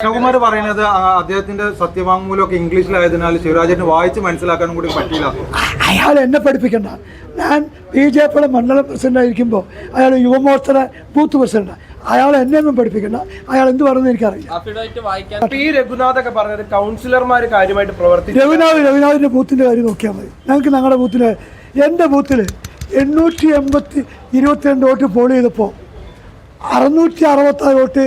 കൃഷ്ണകുമാർ പറയുന്നത് അദ്ദേഹത്തിന്റെ സത്യവാങ്മൂലമൊക്കെ ഇംഗ്ലീഷിലായതിനാൽ ശിവരാജന് വായിച്ച് മനസ്സിലാക്കാനും കൂടി പറ്റിയില്ല. അയാൾ എന്നെ പഠിപ്പിക്കണ്ട. ഞാൻ BJPയുടെ മണ്ഡലം പ്രസിഡന്റ് ആയിരിക്കുമ്പോൾ അയാൾ യുവമോർച്ചയുടെ ബൂത്ത് പ്രസിഡന്റ്. അയാൾ എന്നെ ഒന്നും പഠിപ്പിക്കണ്ട. അയാൾ എന്ത് പറയുന്നത് എനിക്കറിയില്ല. ഈ രഘുനാഥൊക്കെ പറഞ്ഞത് കൗൺസിലർമാർ കാര്യമായിട്ട് പ്രവർത്തിച്ചു. രഘുനാഥിന്റെ ബൂത്തിന്റെ കാര്യം നോക്കിയാൽ മതി. ഞങ്ങൾക്ക് ഞങ്ങളുടെ ബൂത്തില്, എൻ്റെ ബൂത്തിൽ 822 വോട്ട് പോൾ ചെയ്തപ്പോൾ 666 വോട്ട്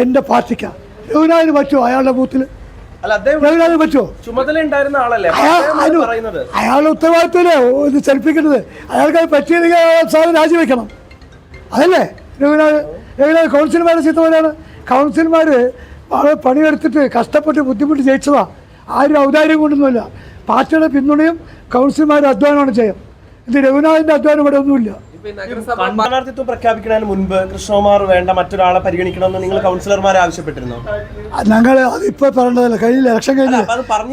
എൻ്റെ പാർട്ടിക്കാണ്. രഘുനാഥിന് പറ്റുമോ? അയാളുടെ ബൂത്തിൽ രഘുനാഥിന് പറ്റുമോ? ചുമതല ഉണ്ടായിരുന്ന ആളല്ലേ അയാളുടെ ഉത്തരവാദിത്തമല്ലേ ഇത് ചലിപ്പിക്കുന്നത്. അയാൾക്ക് പറ്റിയില്ലെങ്കിൽ അയാൾ സാധനം രാജിവെക്കണം. അതല്ലേ രഘുനാഥ് കൗൺസിലർമാരെ ചീത്ത പോലെയാണ്. കൗൺസിലർമാർ വളരെ പണിയെടുത്തിട്ട് കഷ്ടപ്പെട്ട് ബുദ്ധിമുട്ട് ജയിച്ചതാണ്. ആരും ഔദാര്യം കൊണ്ടൊന്നുമില്ല. പാർട്ടിയുടെ പിന്തുണയും കൗൺസിലർമാരുടെ അധ്വാനമാണ് ചെയ്യാം. ഇത് രഘുനാഥിന്റെ അധ്വാനം ഇവിടെ ഒന്നുമില്ല. സ്ഥാനാർത്ഥിത്വം പ്രഖ്യാപിക്കുന്നതിന് മുൻപ് കൃഷ്ണകുമാർ വേണ്ട മറ്റൊരാളെ പരിഗണിക്കണമെന്ന് നിങ്ങൾ കൗൺസിലർമാരെ ആവശ്യപ്പെട്ടിരുന്നു? ഞങ്ങൾ അതിപ്പോ പറയേണ്ടതല്ല. കഴിഞ്ഞ ഇലക്ഷൻ കഴിഞ്ഞ്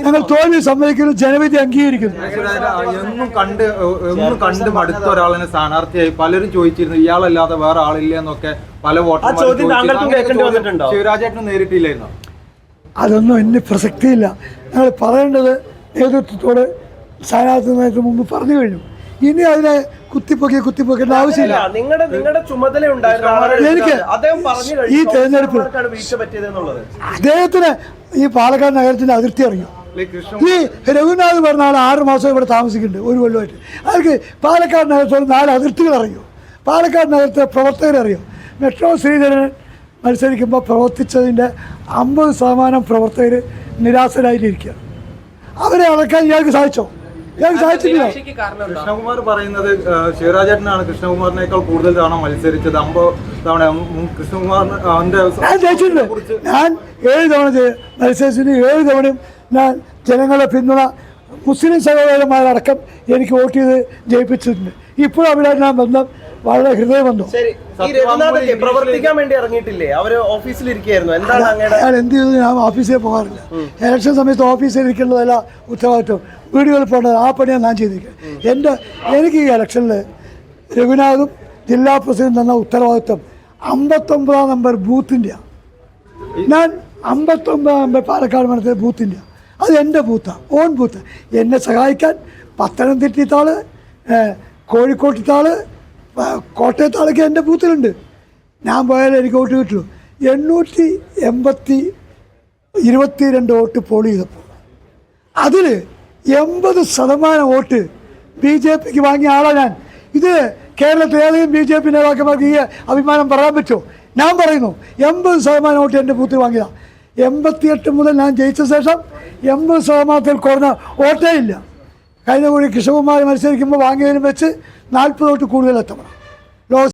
ഞങ്ങൾ തോൽവി സമ്മതിക്കുന്നു, ജനവിധി അംഗീകരിക്കുന്നു. ഒന്നും കണ്ട് മടുത്ത ഒരാളിനെ സ്ഥാനാർത്ഥിയായി പലരും ചോദിച്ചിരുന്നു, ഇയാളല്ലാതെ വേറെ ആളില്ല എന്നൊക്കെ പല വോട്ടർമാരും ശിവരാജേട്ടനും നേരിട്ടില്ലായിരുന്നു. അതൊന്നും എന്നെ പ്രസക്തിയില്ല. ഞങ്ങൾ പറയേണ്ടത് നേതൃത്വത്തോട് സ്ഥാനാർത്ഥി മുമ്പ് പറഞ്ഞു കഴിഞ്ഞു. ഇനി അതിനെ കുത്തിപ്പൊക്കേണ്ട ആവശ്യമില്ല. എനിക്ക് ഈ തെരഞ്ഞെടുപ്പ് അദ്ദേഹത്തിന് ഈ പാലക്കാട് നഗരത്തിന്റെ അതിർത്തി അറിയും. ഈ രഘുനാഥ് പറഞ്ഞ ആൾ 6 മാസം ഇവിടെ താമസിക്കുന്നുണ്ട്, 1 കൊല്ലമായിട്ട്. അയാൾക്ക് പാലക്കാട് നഗരത്തോട് 4 അതിർത്തികൾ അറിയും. പാലക്കാട് നഗരത്തെ പ്രവർത്തകരെ അറിയും. മെട്രോ ശ്രീധരൻ മത്സരിക്കുമ്പോൾ പ്രവർത്തിച്ചതിൻ്റെ 50% പ്രവർത്തകർ നിരാശരായിട്ടിരിക്കുകയാണ്. അവരെ അളക്കാൻ ഇയാൾക്ക് സാധിച്ചോ? കൃഷ്ണകുമാർ പറയുന്നത് ശിവരാജേട്ടനാണ് കൃഷ്ണകുമാറിനേക്കാൾ കൂടുതൽ തവണ മത്സരിച്ചത്. 50 തവണ കൃഷ്ണകുമാറിന്റെ ഞാൻ ജയിച്ചിട്ടുണ്ട്. ഞാൻ 7 തവണ മത്സരിച്ചിട്ട് 7 തവണയും ഞാൻ ജനങ്ങളുടെ പിന്തുണ മുസ്ലിം സഹോദരന്മാരടക്കം എനിക്ക് വോട്ട് ചെയ്ത് ജയിപ്പിച്ചിട്ടുണ്ട്. ഇപ്പോഴും അവരായിട്ട് ഞാൻ ബന്ധം വളരെ ഹൃദയബന്ധം. പ്രവർത്തിക്കാൻ വേണ്ടി ഇറങ്ങിയിട്ടില്ലേ? അവര് ഓഫീസിലിരിക്കുകയായിരുന്നു. ഞാൻ എന്ത് ചെയ്തു? ഞാൻ ഓഫീസിൽ പോകാറില്ല. ഇലക്ഷൻ സമയത്ത് ഓഫീസിൽ ഇരിക്കേണ്ടതല്ല ഉത്തരവാദിത്വം. വീടുകളിൽ പോകേണ്ടത് ആ പണിയാണ് ഞാൻ ചെയ്തിരിക്കുന്നത്. എനിക്ക് ഈ ഇലക്ഷനിൽ രഘുനാഥും ജില്ലാ പ്രസിഡന്റ് എന്ന ഉത്തരവാദിത്വം 59 നമ്പർ ബൂത്തിൻ്റെയാണ്. ഞാൻ 59 നമ്പർ പാലക്കാട് മണ്ഡലത്തിലെ ബൂത്തിൻ്റെ. അത് എൻ്റെ ബൂത്താണ്, ഓൺ ബൂത്ത്. എന്നെ സഹായിക്കാൻ പത്തനംതിട്ടത്താള്, കോഴിക്കോട്ടത്താള്, കോട്ടയത്താളൊക്കെ എൻ്റെ ബൂത്തിലുണ്ട്. ഞാൻ പോയാലും എനിക്ക് വോട്ട് കിട്ടുള്ളൂ. 822 വോട്ട് പോൾ ചെയ്തപ്പോൾ അതിൽ 80% വോട്ട് BJPക്ക് വാങ്ങിയ ആളാണ് ഞാൻ. ഇത് കേരളത്തിൽ ഏതെങ്കിലും BJP നേതാക്കന്മാർക്ക് ഈ അഭിമാനം പറയാൻ പറ്റുമോ? ഞാൻ പറയുന്നു, 80% വോട്ട് എൻ്റെ ബൂത്തിൽ വാങ്ങിയതാണ്. 88 മുതൽ ഞാൻ ജയിച്ച ശേഷം 80% കുറഞ്ഞ വോട്ടേ ഇല്ല. കഴിഞ്ഞ കൂടി കൃഷ്ണകുമാർ മത്സരിക്കുമ്പോൾ വാങ്ങിയതിനും വെച്ച് 40 വോട്ട് കൂടുതൽ എത്തണം.